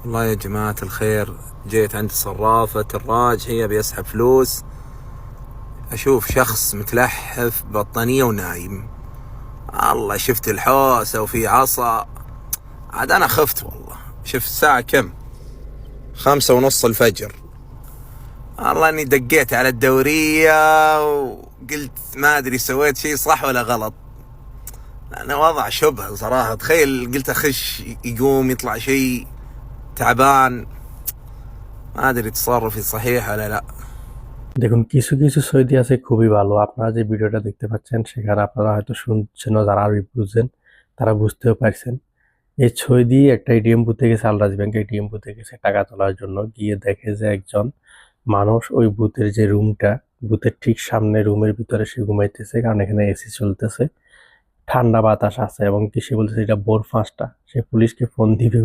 والله يا جماعة الخير، جيت عند صرافة الراجحي أبي أسحب فلوس، أشوف شخص متلحف بطانية ونايم. الله، شفت الحوسة وفي عصا، عاد أنا خفت والله. شفت الساعة كم؟ 5:30 الفجر. الله إني دقيت على الدورية وقلت ما أدري سويت شيء صح ولا غلط. أنا وضع شبه صراحة. تخيل قلت أخش يقوم يطلع شيء تعبان، ما أدري تصرفي صحيح ولا لا. দেখুন, কিছু কিছু সৌদি আছে খুবই ভালো। আপনারা যে ভিডিওটা দেখতে পাচ্ছেন সেখানে আপনারা হয়তো শুনছেন, যারা আরবি বুঝছেন তারা বুঝতেও পারছেন। এই সৌদি একটা এটিএম বুথে গেছে, আলরাজ ব্যাংকে এটিএম বুথে গেছে টাকা তোলার জন্য। গিয়ে দেখে যে একজন মানুষ ওই বুথের যে রুমটা, বুথের ঠিক সামনে রুমের ভিতরে সে ঘুমাইতেছে, কারণ এখানে এসি চলতেছে, ঠান্ডা বাতাস আছে এবং কি সে বলতেছে এটা ভোর 5টা। সে পুলিশকে ফোন দিবে